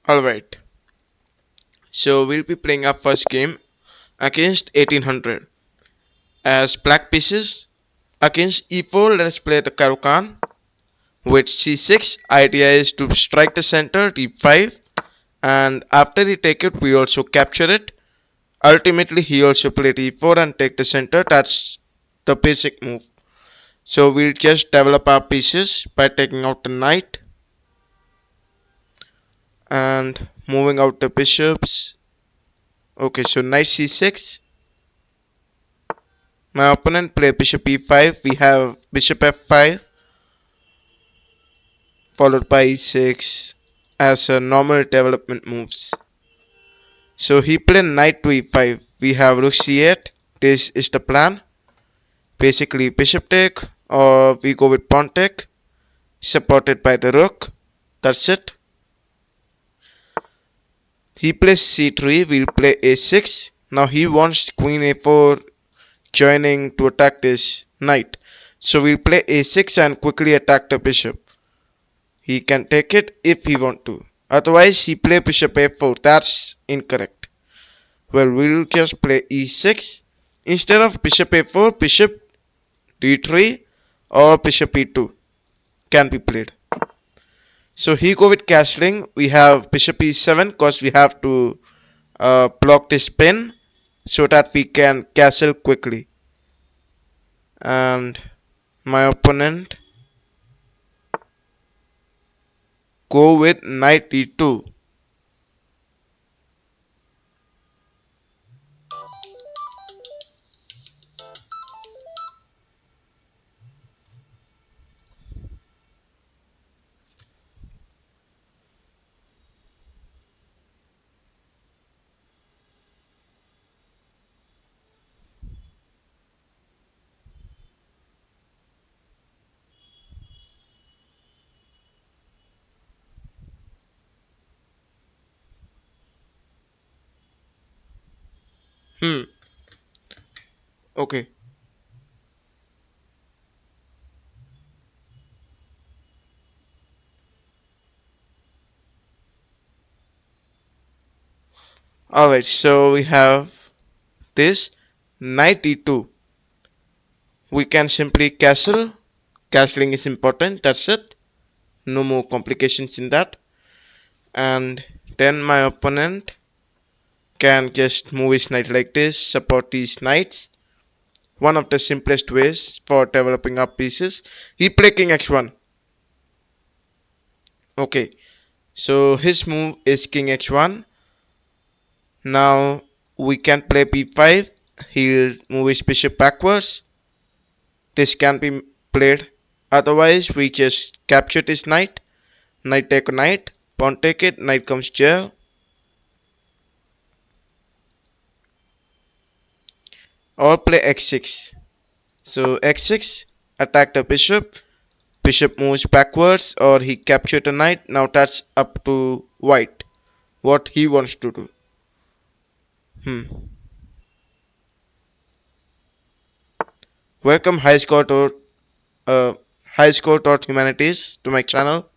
Alright, so we'll be playing our first game against 1800. As black pieces against e4, let's play the Karukan. With c6, idea is to strike the center, d5, and after he take it, we also capture it. Ultimately, he also play d4 and take the center. That's the basic move. So we'll just develop our pieces by taking out the knight and moving out the bishops. Okay, so knight c6. My opponent play bishop e5. We have bishop f5 followed by e6 as a normal development moves. So he played knight to e5. We have rook c8. This is the plan. Basically bishop take or we go with pawn take supported by the rook. That's it. He plays c3. We'll play a6. Now he wants queen a4 joining to attack this knight. So we'll play a6 and quickly attack the bishop. He can take it if he want to. Otherwise he play bishop a4. That's incorrect. Well, we'll just play e6. Instead of bishop a4, bishop d3 or bishop e2 can be played. So he go with castling. We have bishop e7 because we have to block this pin so that we can castle quickly. And my opponent go with knight e2. Hmm. Okay. Alright, so we have this knight e2. We can simply castle. Castling is important. That's it. No more complications in that. And then my opponent can just move his knight like this, support these knights. One of the simplest ways for developing up pieces. He play king x1. Okay, so his move is king h1. Now we can play b5. He'll move his bishop backwards. This can be played. Otherwise, we just capture this knight. Knight take a knight. Pawn take it. Knight comes jail. Or play x6. So x6, attack the bishop. Bishop moves backwards or he captured the knight. Now that's up to white. What he wants to do. Hmm. Welcome high score humanities to my channel.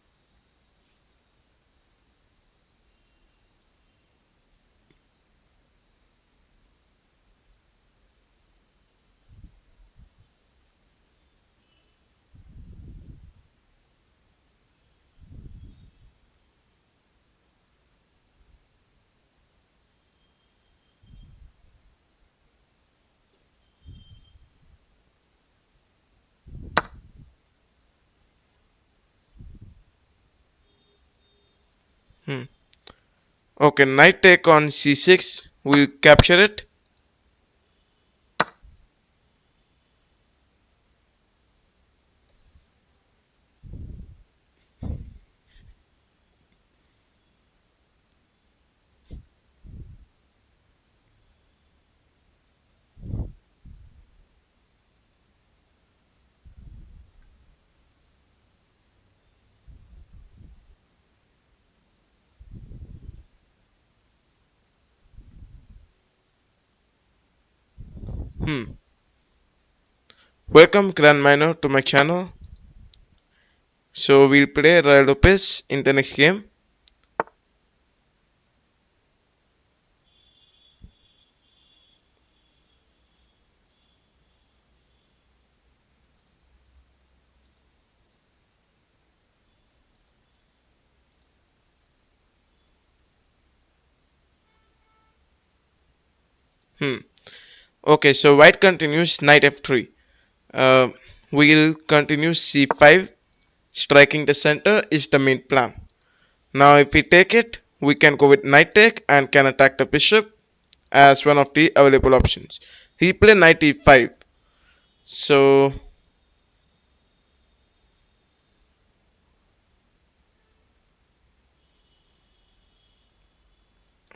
Hmm. Okay, knight take on c6. We'll capture it. Hmm. Welcome Grand Minor to my channel. So we'll play Ruy Lopez in the next game. Hmm. Okay, so white continues knight f3. Uh, we'll continue c5. Striking the center is the main plan. Now if we take it, we can go with knight take and can attack the bishop as one of the available options. He played knight e5. So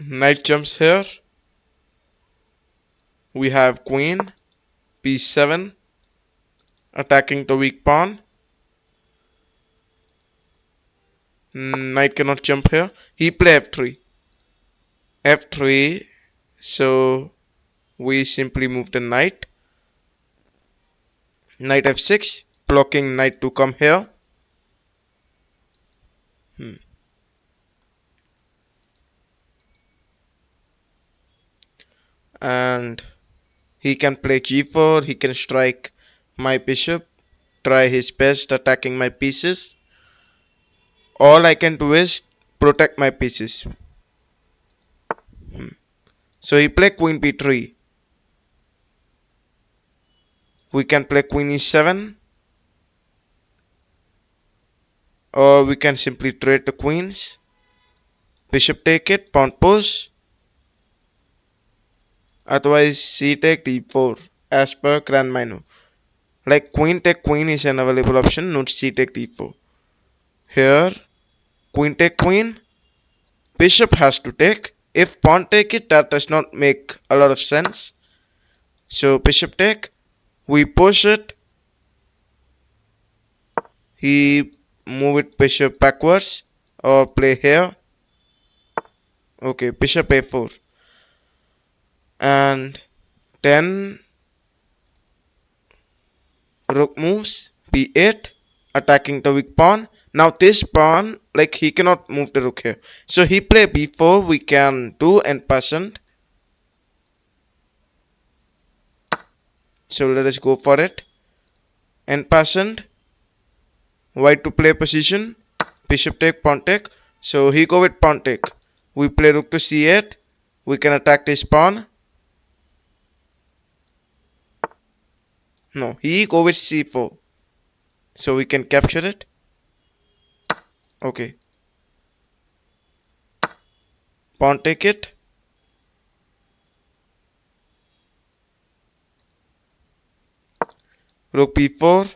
knight jumps here. We have queen b7 attacking the weak pawn. Knight cannot jump here. He play f3. f3. So we simply move the knight. Knight f6, blocking knight to come here. Hmm. And he can play g4. He can strike my bishop. Try his best attacking my pieces. All I can do is protect my pieces. Hmm. So he play queen b3. We can play queen e7, or we can simply trade the queens. Bishop take it, pawn push. Otherwise, c take d4 as per grand menu. Like queen take queen is an available option, not c take d4. Here, queen take queen, bishop has to take. If pawn take it, that does not make a lot of sense. So bishop take, we push it. He move it bishop backwards or play here. Okay, bishop a4. And then rook moves b8, attacking the weak pawn. Now this pawn, like he cannot move the rook here. So he play b4, we can do and passant. So let us go for it. And passant, white to play position, bishop take, pawn take. So he go with pawn take. We play rook to c8, we can attack this pawn. No, he go with c4. So we can capture it. Okay. Pawn take it. Rook b4.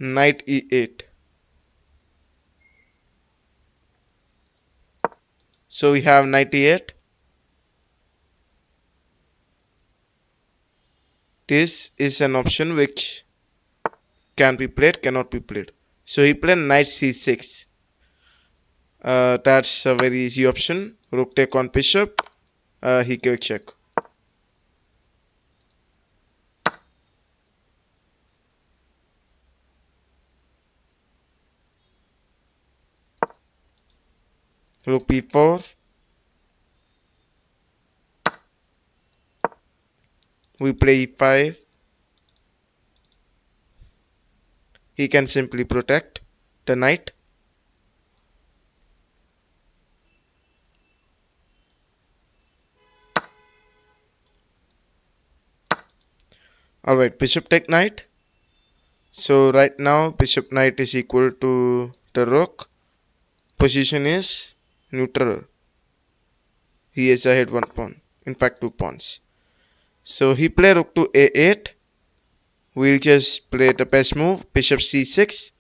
Knight e8. So we have knight e8. This is an option which can be played, cannot be played. So he played knight c6. That's a very easy option. Rook take on bishop. He can check. Rook b4. We play e5. He can simply protect the knight. Alright, bishop take knight. So right now bishop knight is equal to the rook. Position is neutral. He is ahead one pawn. In fact, two pawns. So he play rook to a8. We'll just play the best move, bishop c6.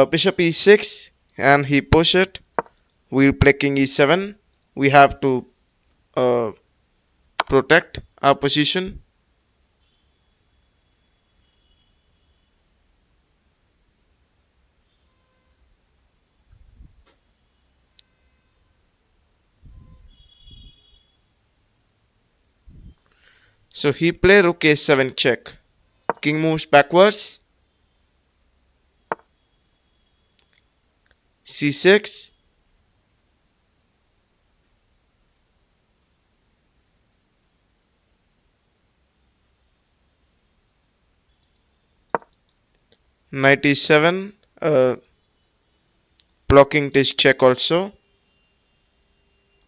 Bishop e6, and he push it. We'll play king e7. We have to uh, protect our position. So he play rook a7 check. King moves backwards. c6, knight e7, blocking this check also.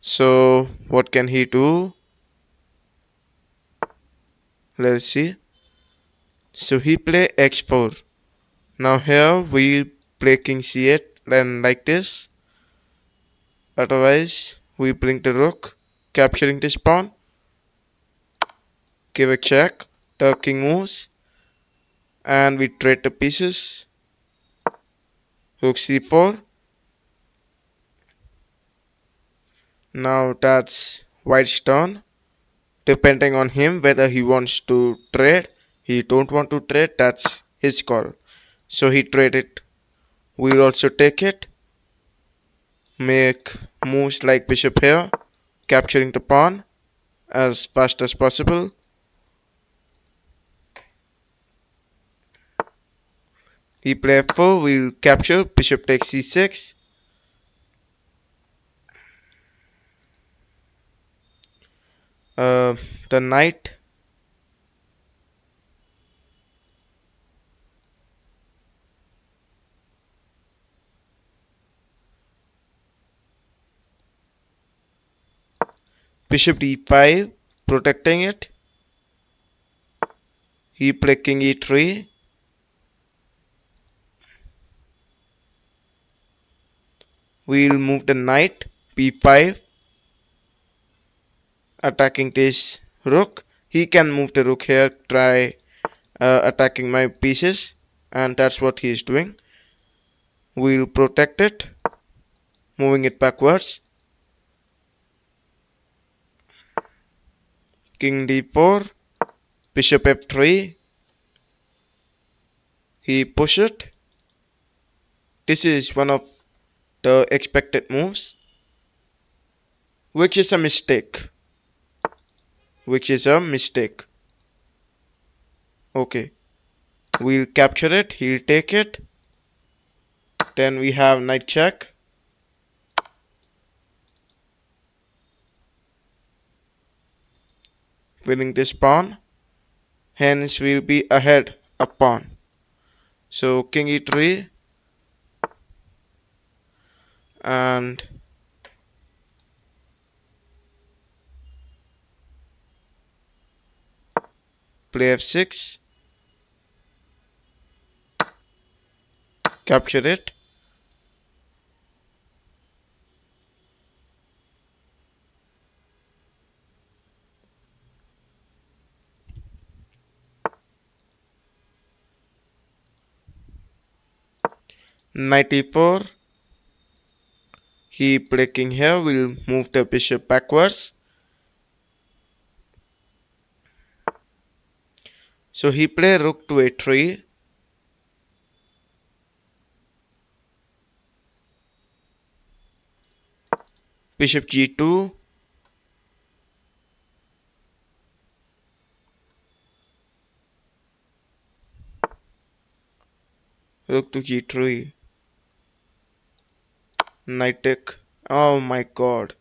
So what can he do? Let's see. So he play h4. Now here we play king c8 and like this. Otherwise we bring the rook, capturing this pawn. Give a check. The king moves, and we trade the pieces. Rook c4. Now that's white's turn. Depending on him whether he wants to trade, he don't want to trade, that's his call. So he traded. We'll also take it. Make moves like bishop here, capturing the pawn as fast as possible. He play f4, we'll capture, bishop takes c6. The knight, bishop d5, protecting it. He play king e3. We'll move the knight, b5, attacking this rook. He can move the rook here, try attacking my pieces, and that's what he is doing. We'll protect it, moving it backwards. King d4, bishop f3. He push it. This is one of the expected moves, which is a mistake. Okay, we'll capture it. He'll take it. Then we have knight check. Winning this pawn. Hence we'll be ahead a pawn. So king e3 and play f6. Capture it. Knight e4. He play king here. We'll move the bishop backwards. So he play rook to a3. Bishop g2. Rook to g3. Knight take. Oh my god.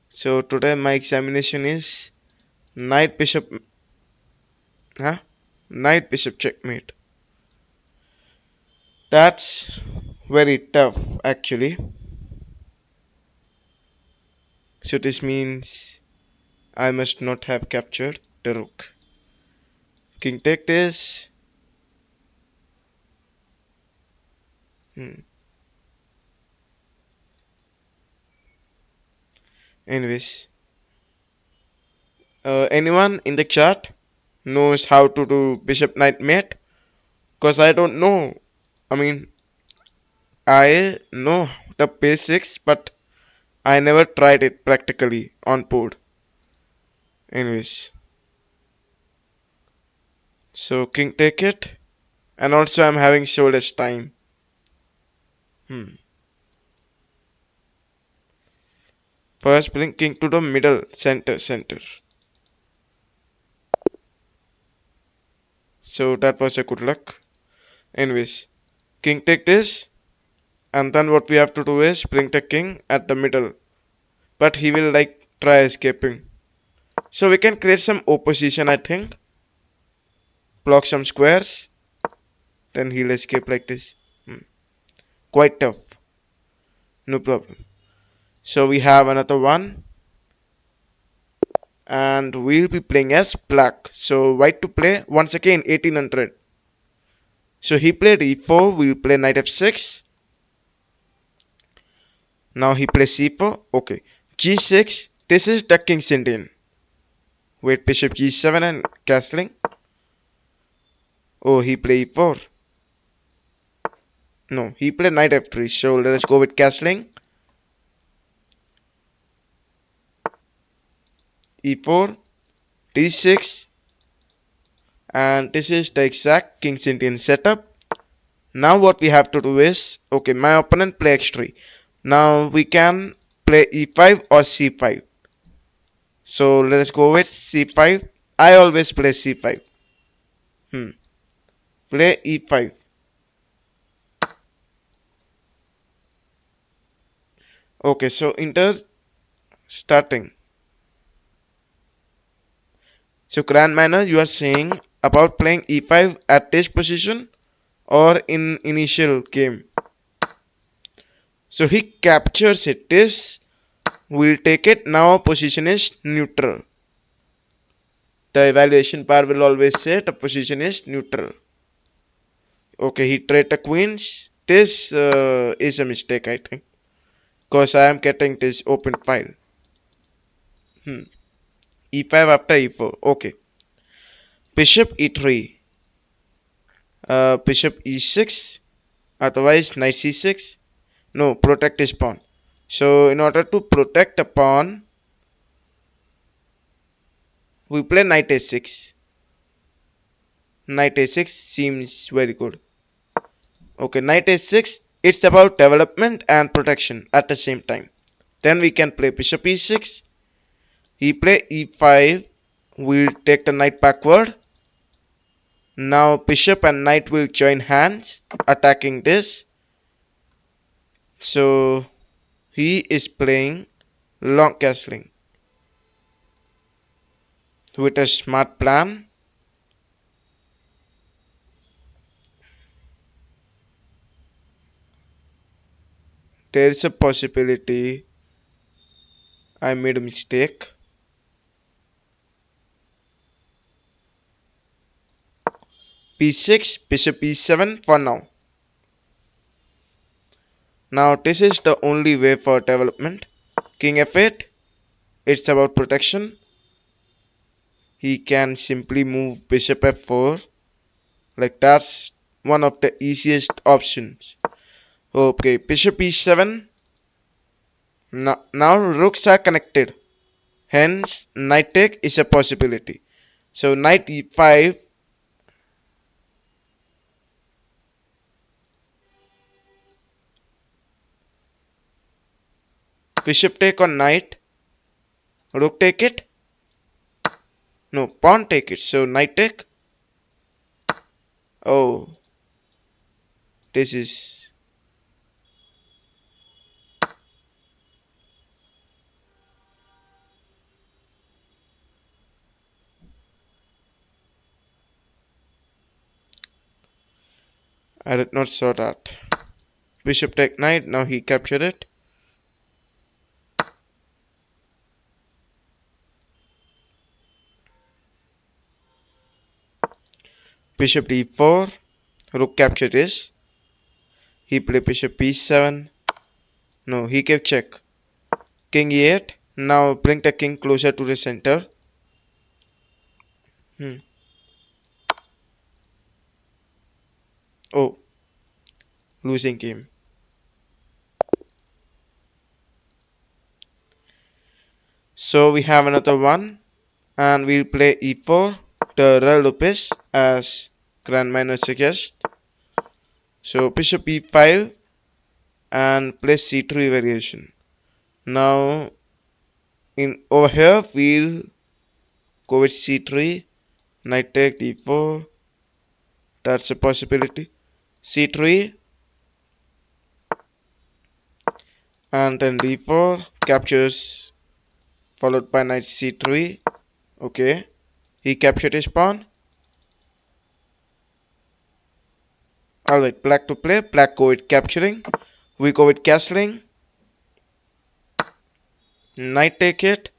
So today my examination is knight bishop. Huh? Knight bishop checkmate. That's very tough actually. So this means I must not have captured the rook. King take this. Hmm. Anyways, anyone in the chat knows how to do bishop knight mate? Cause I don't know. I mean, I know the basics, but I never tried it practically on board. Anyways, so king take it, and also I'm having so less time. First bring king to the middle, center. So that was a good luck. Anyways, king take this. And then what we have to do is bring the king at the middle. But he will like try escaping. So we can create some opposition, I think. Block some squares. Then he'll escape like this. Quite tough. No problem. So we have another one. And we'll be playing as black. So white to play once again 1800. So he played e4. We'll play knight f6. Now he plays c4. Okay. g6. This is the king's Indian. Wait, bishop g7 and castling. Oh, he played e4. No, he played knight f3. So let us go with castling. e4, d6, and this is the exact king's Indian setup. Now what we have to do is, okay, my opponent play x3. Now we can play e5 or c5. So let us go with c5. I always play c5. Play e5. Okay, so Inter starting. So Grand Manner, you are saying about playing e5 at this position or in initial game. So he captures it. This will take it. Now position is neutral. The evaluation bar will always say the position is neutral. Okay, he traded the queens. This is a mistake, I think, because I am getting this open file. e5 after e4. Okay. Bishop e3. Bishop e6. Otherwise, knight c6. No, protect his pawn. So, in order to protect the pawn, we play knight a6. Knight a6 seems very good. Okay, knight a6. It's about development and protection at the same time. Then we can play bishop e6. He play e5. We'll take the knight backward. Now bishop and knight will join hands attacking this. So he is playing long castling with a smart plan. There is a possibility I made a mistake. b6, bishop e7 for now. Now this is the only way for development. King f8, it's about protection. He can simply move bishop f4. Like that's one of the easiest options. Okay, bishop e7. Now rooks are connected. Hence, knight take is a possibility. So knight e5. Bishop take on knight. Rook take it. No, pawn take it. So knight take. Oh, this is. I did not saw that. Bishop take knight. Now he captured it. Bishop d4. Rook captured this. He played bishop b7. No, he gave check. King e8. Now bring the king closer to the center. Oh, losing game. So we have another one, and we'll play e4. The Ruy Lopez as Grand Minor suggests. So bishop e5 and play c3 variation. Now in over here we'll go with c3. Knight take d4. That's a possibility. c3. and then d4 captures, followed by knight c3. Okay, he captured his pawn. Alright, black to play. Black go with capturing. We go with castling. Knight take it.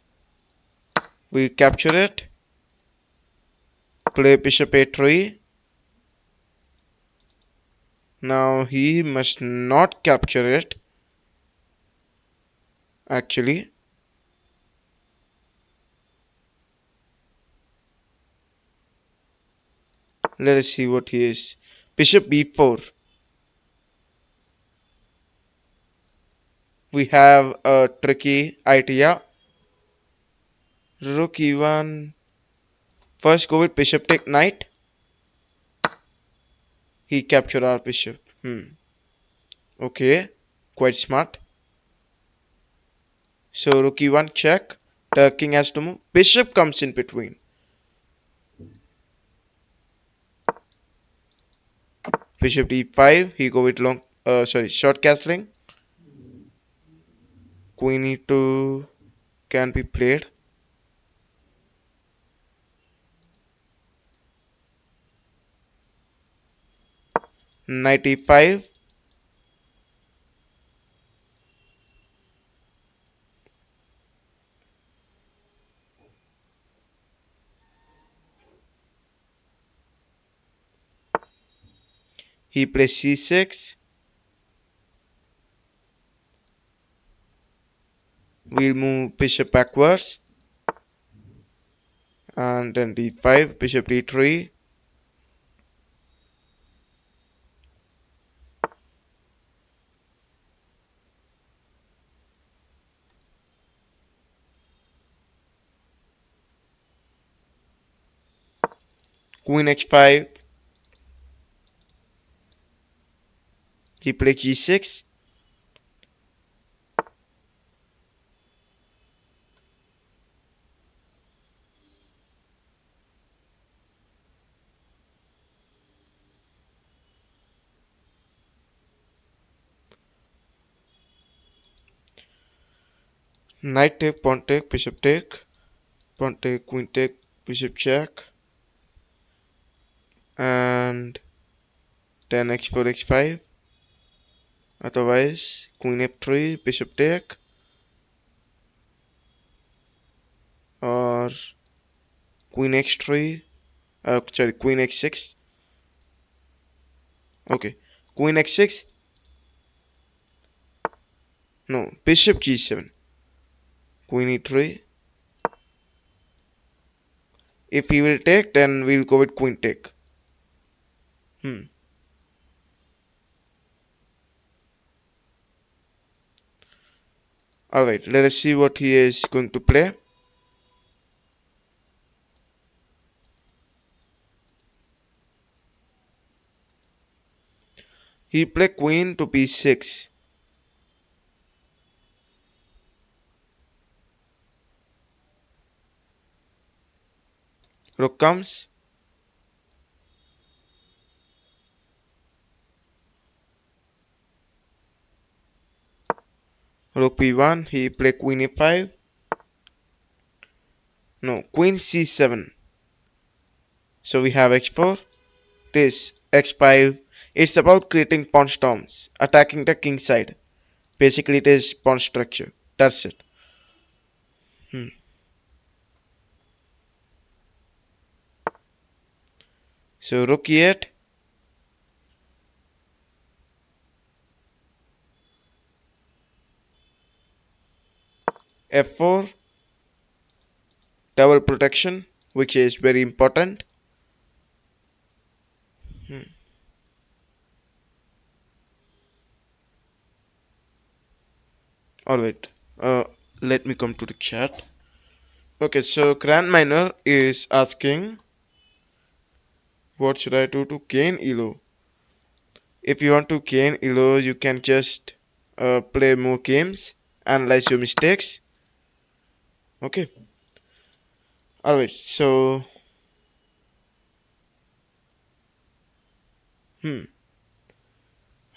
We capture it. Play bishop a3. Now he must not capture it. Actually, let us see what he is. Bishop b4. We have a tricky idea. Rook e1. First go with bishop take knight. He captured our bishop. Okay, quite smart. So rook e1 check. The king has to move. Bishop comes in between. Bishop d5. He go with short castling. Queen e2 can be played. Knight e5. He plays c6. We'll move bishop backwards. And then d5. Bishop d3. Queen h5. He plays g6. Knight take, pawn take, bishop take. Pawn take, queen take, bishop check. And then x4, x5. Otherwise, queen f3, bishop take. Or queen x3. Queen x6. Okay, queen x6. No, bishop g7. Queen e3. If he will take, then we'll go with queen take. Alright, let us see what he is going to play. He played queen to b6. Rook comes. Rook b1. He played queen e5. No, queen c7. So we have h4. This x5. It's about creating pawn storms, attacking the king side. Basically, it is pawn structure. That's it. So rook e8. f4. Double protection, which is very important. Alright, let me come to the chat. Okay, so Grand Miner is asking, what should I do to gain ELO? If you want to gain ELO, you can just play more games, analyze your mistakes. Okay. Alright, so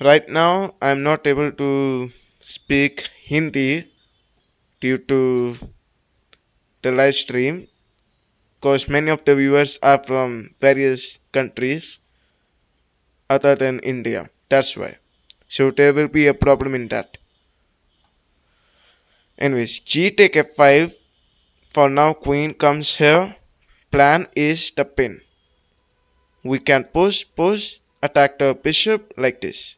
right now I'm not able to speak Hindi due to the live stream because many of the viewers are from various countries other than India. That's why. So there will be a problem in that. Anyways, G take F5. For now, Queen comes here. Plan is the pin. We can push, attack the bishop like this.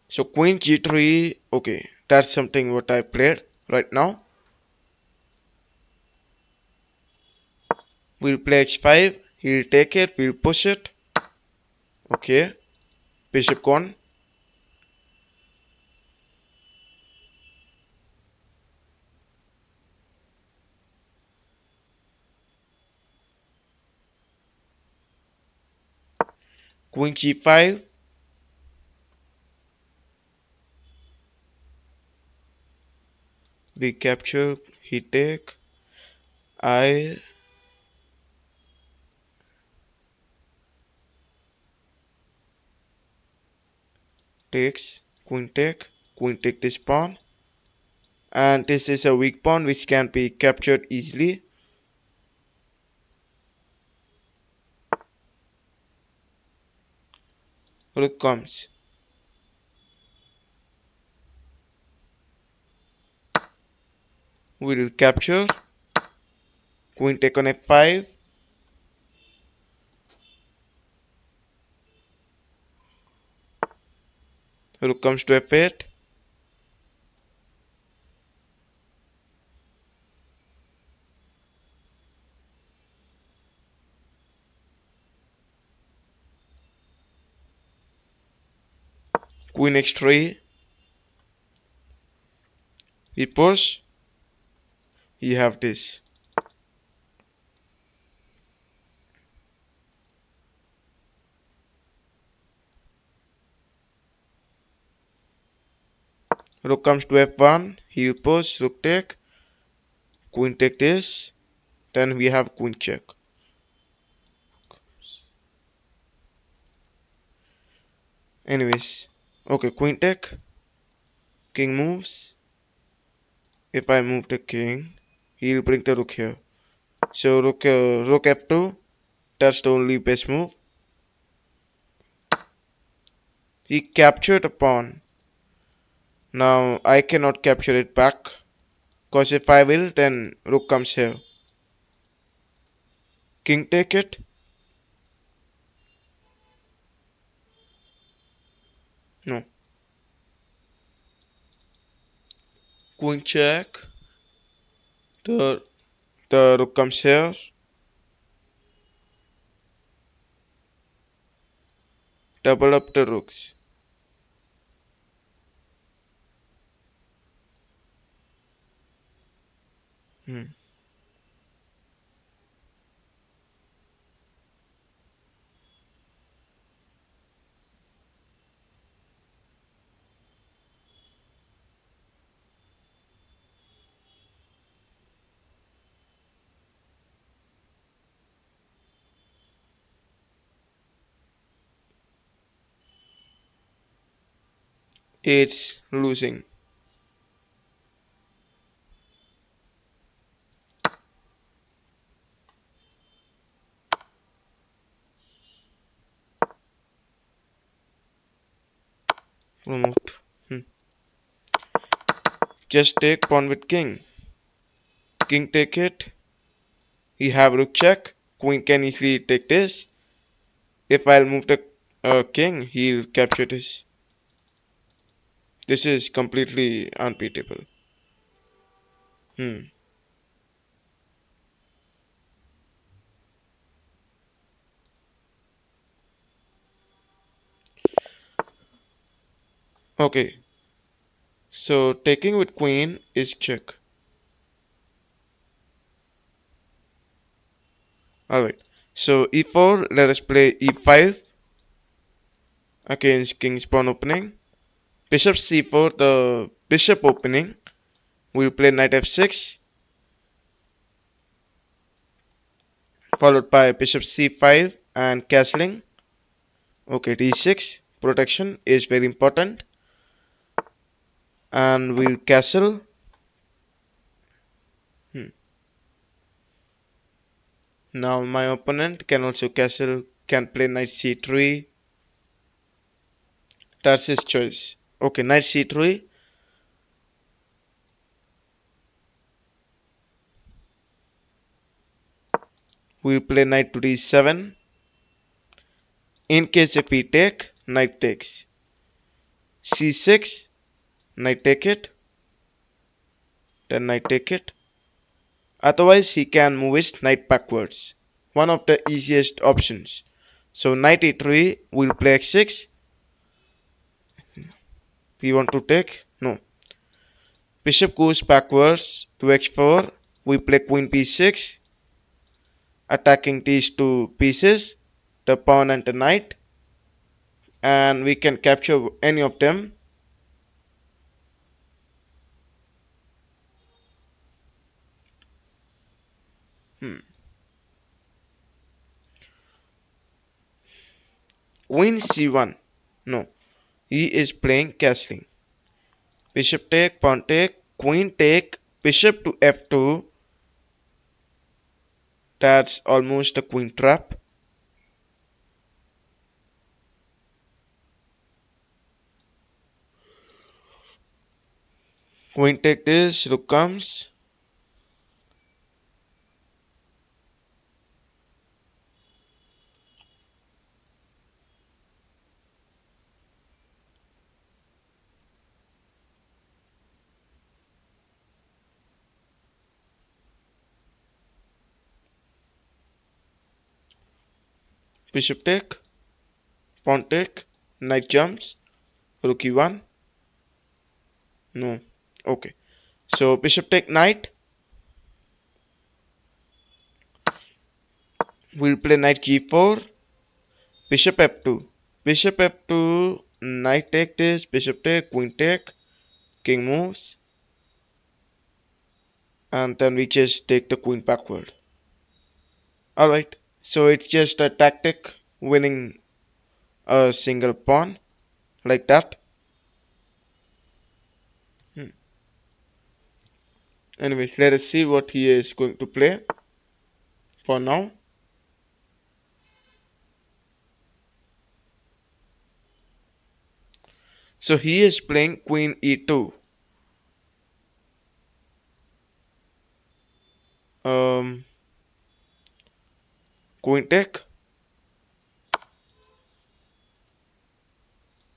So Queen G3. Okay, that's something what I played right now. We'll play H5. He'll take it. We'll push it. Okay. Bishop gone. Queen G5. We capture. He take. I takes. Queen take. Queen take this pawn. And this is a weak pawn which can be captured easily. Rook comes. We will capture. Queen take on F5. Rook comes to F8. Queen H3. We push. He have this. Rook comes to F1. He will push. Rook take. Queen take this. Then we have queen check. Anyways. Okay, queen take. King moves. If I move the king, he will bring the rook here. So rook F2. That's the only best move. He captured a pawn. Now I cannot capture it back. Because if I will, then rook comes here. King take it. No. Queen check. The rook comes here. Double up the rooks. Hmm. It's losing. Removed. Just take pawn with king. King take it. He have rook check. Queen can easily take this. If I'll move the king, he'll capture this. This is completely unbeatable. Okay. So taking with queen is check. Alright. So e4, let us play e5 against king's pawn opening. Bishop c4, the bishop opening. We'll play knight f6. Followed by bishop c5 and castling. Okay, d6 protection is very important, and we'll castle. Hmm. Now my opponent can also castle, can play knight c3. That's his choice. Okay, knight c3. We'll play knight to d7. In case if we take, knight takes. c6, knight take it, then knight take it. Otherwise, he can move his knight backwards. One of the easiest options. So knight e3, we'll play x6. We want to take? No. Bishop goes backwards to h4. We play queen b6, attacking these two pieces, the pawn and the knight, and we can capture any of them. Hmm. Queen c1. No, he is playing castling. Bishop take, pawn take, queen take, bishop to f2. That's almost a queen trap. Queen take this, rook comes. Bishop take, pawn take, knight jumps, rook e1. No. Okay. So bishop take knight. We'll play knight g4, bishop f2. Bishop f2, knight take this, bishop take, queen take, king moves, and then we just take the queen backward. Alright, so it's just a tactic winning a single pawn like that. Hmm. Anyways, let us see what he is going to play for now. So he is playing queen e2. Um, queen take,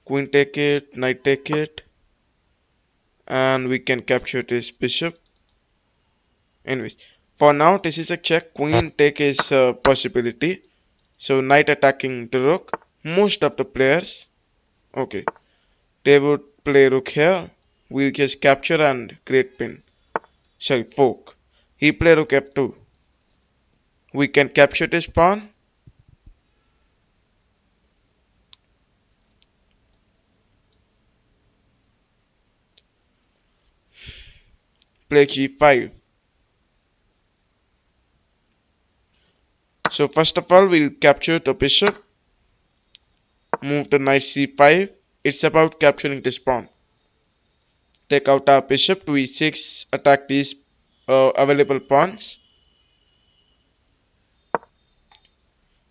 queen take it, knight take it, and we can capture this bishop. Anyways, for now this is a check. Queen take is a possibility. So knight attacking the rook. Most of the players, okay, they would play rook here. We'll just capture and create pin. Sorry, fork. He play rook f2. We can capture this pawn. Play g5. So first of all, we'll capture the bishop. Move the knight c5. It's about capturing this pawn. Take out our bishop to e6. Attack these available pawns.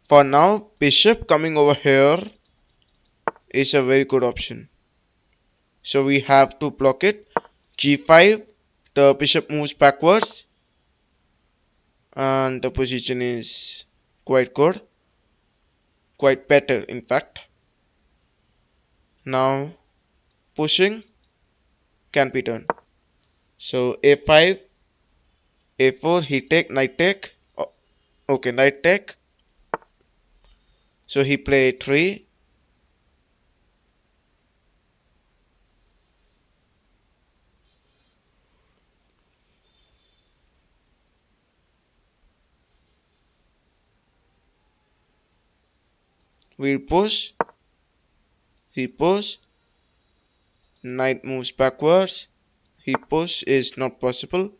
For now, bishop coming over here is a very good option. So we have to block it. g5, the bishop moves backwards, and the position is quite good, quite better in fact. Now pushing can be done. So a5, a4, he take, knight take. Okay, knight take. So he play 3. We'll push. He push. Knight moves backwards. He push is not possible.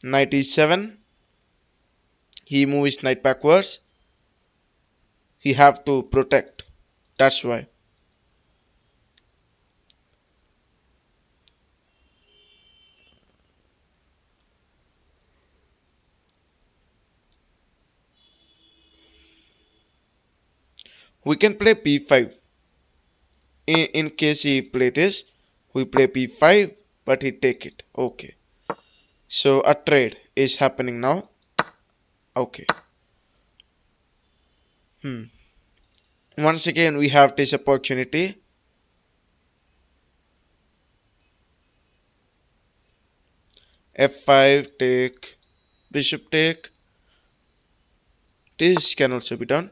Knight e7. He moves knight backwards. He have to protect. That's why. We can play b5. In case he play this, we play b5, but he take it. Okay. So a trade is happening now. Okay. Hmm. Once again, we have this opportunity. f5 take, bishop take. This can also be done.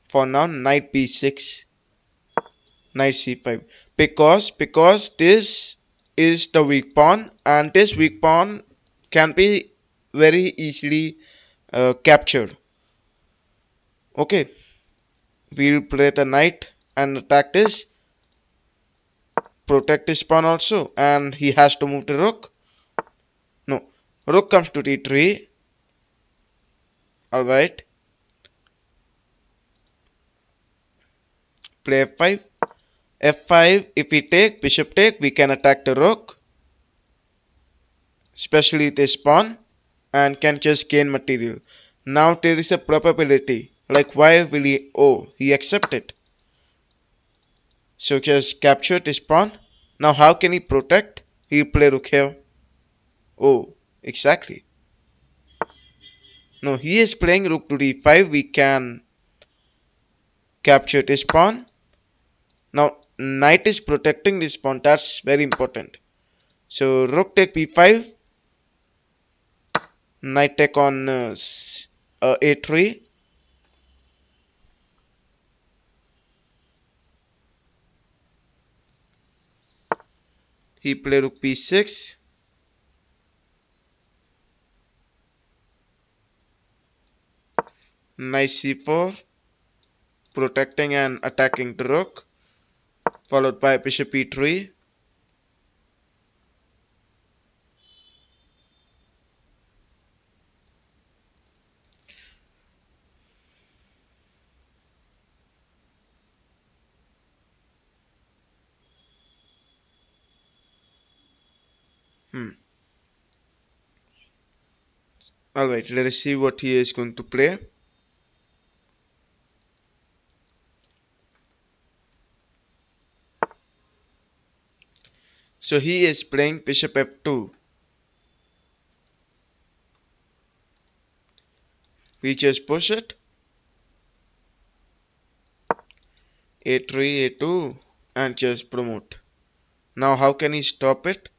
For now, knight b6, knight c5. Because this is the weak pawn, and this weak pawn can be very easily captured. Okay, we'll play the knight and attack this, protect this pawn also, and he has to move the rook. No, rook comes to d3. Alright, play f5. f5, if we take, bishop take, we can attack the rook, especially this pawn, and can just gain material. Now there is a probability, like why will he, oh, he accept it. So just capture this pawn. Now how can he protect? He'll play rook here. Oh, exactly. No, he is playing rook to d5. We can capture this pawn. Now knight is protecting this pawn. That's very important. So rook take b5. Knight take on a3. He play rook b6. Knight c4. Protecting and attacking the rook. Followed by bishop e3. Hmm. Alright, let us see what he is going to play. So he is playing bishop f2. We just push it. a3, a2, and just promote. Now how can he stop it?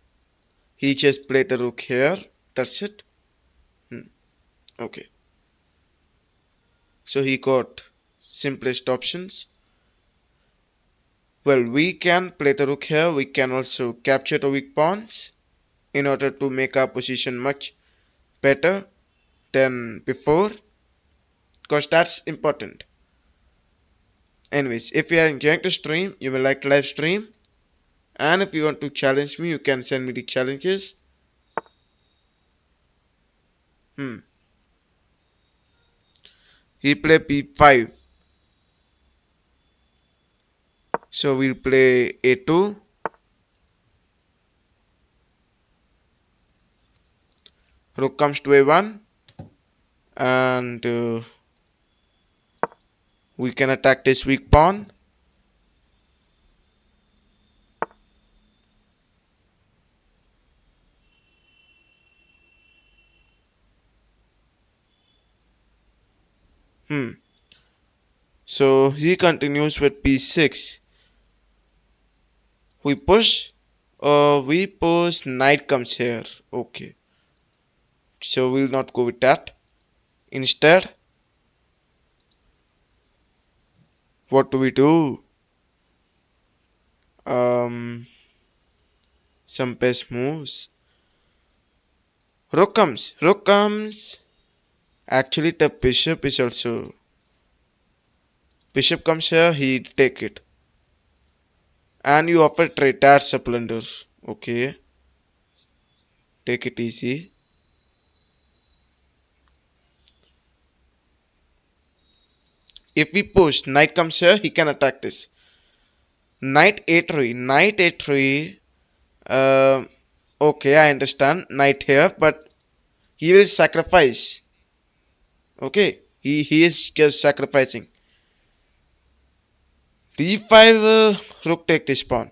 He just played the rook here. That's it. Okay. So he got simplest options. Well, we can play the rook here. We can also capture the weak pawns in order to make our position much better than before, because that's important. Anyways, if you are enjoying the stream, you may like the live stream, and if you want to challenge me, you can send me the challenges. He play b5, so we'll play a2. Rook comes to a1, and we can attack this weak pawn. So he continues with b6. We push. We push. Knight comes here. Okay. So we'll not go with that. Instead, what do we do? Some best moves. Rook comes. Rook comes. Actually, the bishop is also. Bishop comes here. He take it. And you offer trade. That's a blunder. Okay. Take it easy. If we push, knight comes here, he can attack this. Knight a3, knight a3. Uh, okay, I understand. Knight here, but he will sacrifice. Okay, he is just sacrificing. d5, rook take this pawn.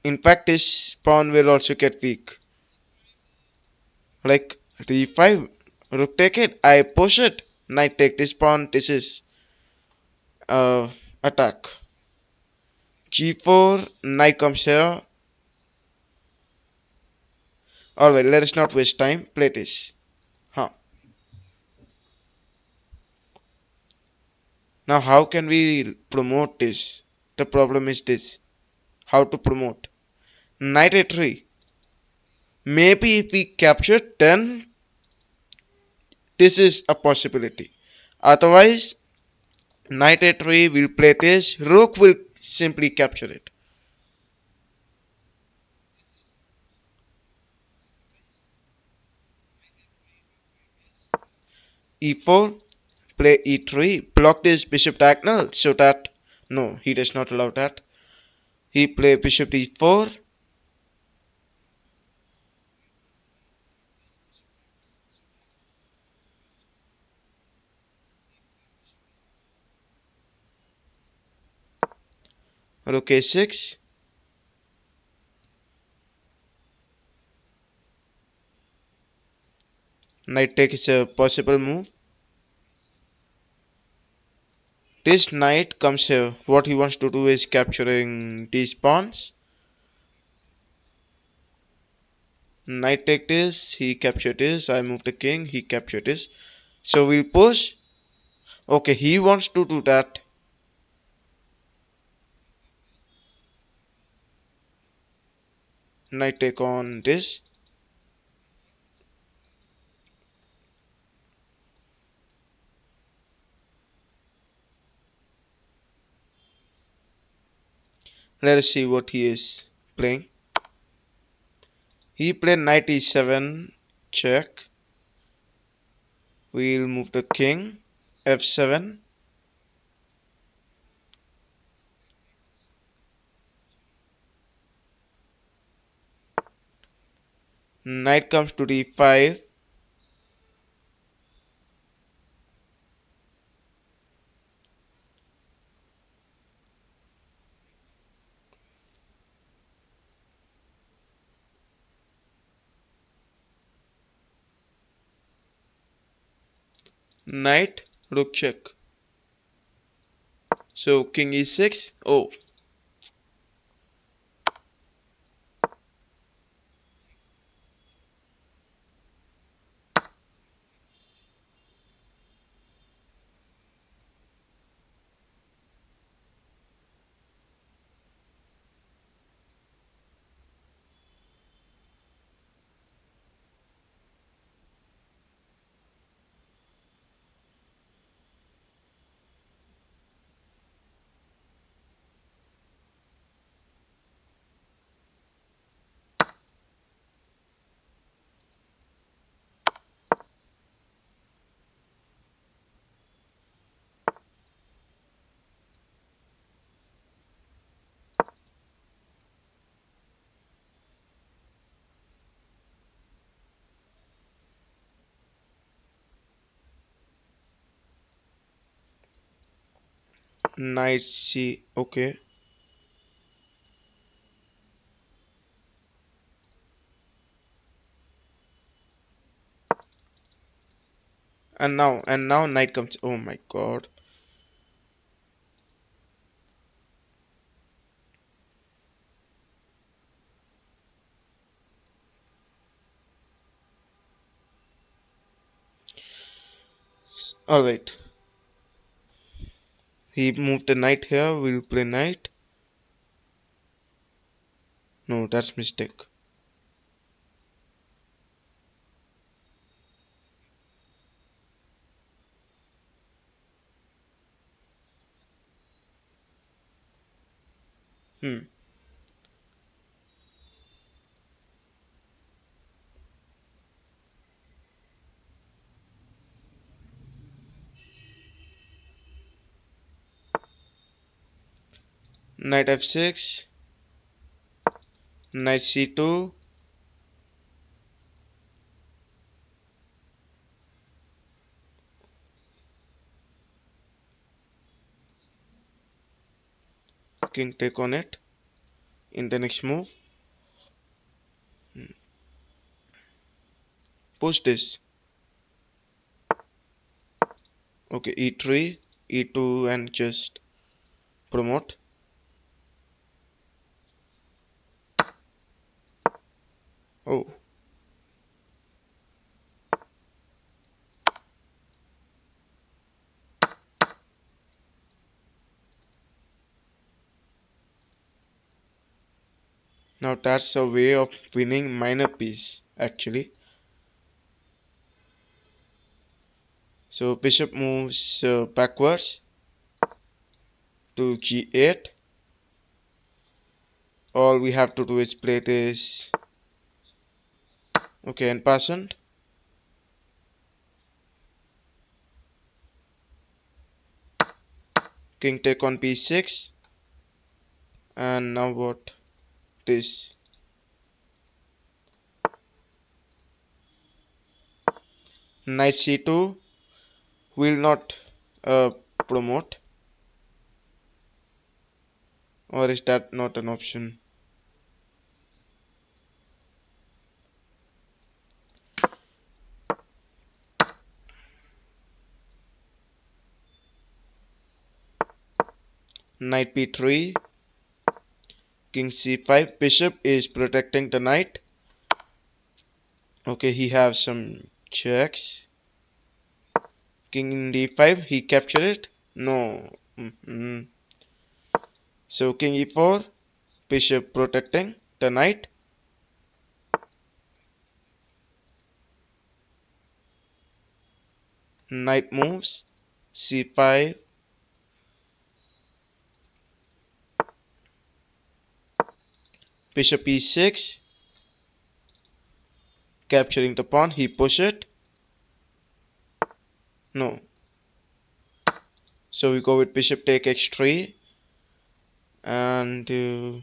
In fact, this pawn will also get weak. Like d5, rook take it. I push it. Knight take this pawn. This is uh attack. g4, knight comes here. Alright, let us not waste time. Play this. Huh. Now, how can we promote this? The problem is this. How to promote? Knight a3. Maybe if we capture, then this is a possibility. Otherwise, knight a3 will play this. Rook will simply capture it. e4. Play e3. Block this bishop diagonal so that... No, he does not allow that. He play bishop d4. Rook a6. Knight take is a possible move. This knight comes here. What he wants to do is capturing these pawns. Knight take this. He captured this. I move the king. He captured this. So we'll push. Okay, he wants to do that. Knight take on this. Let us see what he is playing. He played knight e7. Check. We'll move the king. f7. Knight comes to d5. Knight, rook check. So king e6. Oh, knight c. Okay. And now knight comes. Oh my god. Alright. He moved the knight here. We'll play knight. No, that's mistake. Hmm. Knight f6, knight c2, king take on it in the next move. Push this. Okay, e3, e2 and just promote. Oh, now that's a way of winning minor piece actually. So bishop moves backwards to g8. All we have to do is play this. Okay, and passant. King take on b6. And now what? This. Knight c2 will not uh, promote. Or is that not an option? Knight b3. King c5. Bishop is protecting the knight. Okay, he has some checks. King in d5. He captured it. No. So king e4. Bishop protecting the knight. Knight moves. c5. Bishop e6. Capturing the pawn. He push it. No. So we go with bishop take x3. And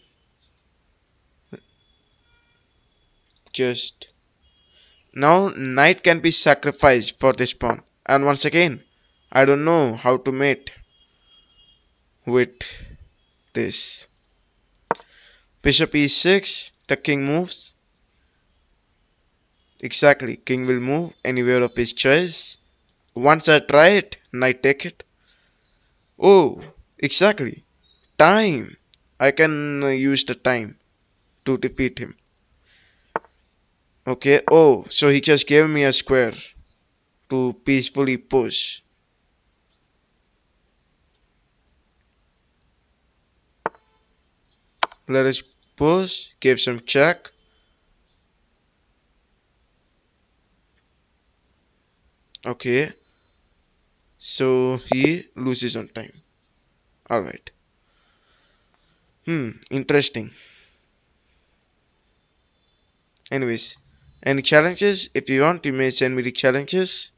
just now knight can be sacrificed for this pawn. And once again, I don't know how to mate with this. Bishop e6, the king moves. Exactly, king will move anywhere of his choice. Once I try it, knight take it. Oh, exactly. Time. I can use the time to defeat him. Okay, oh, so he just gave me a square to peacefully push. Let us push, give some check. Okay, so he loses on time. Alright. Interesting. Anyways, any challenges? If you want, you may send me the challenges.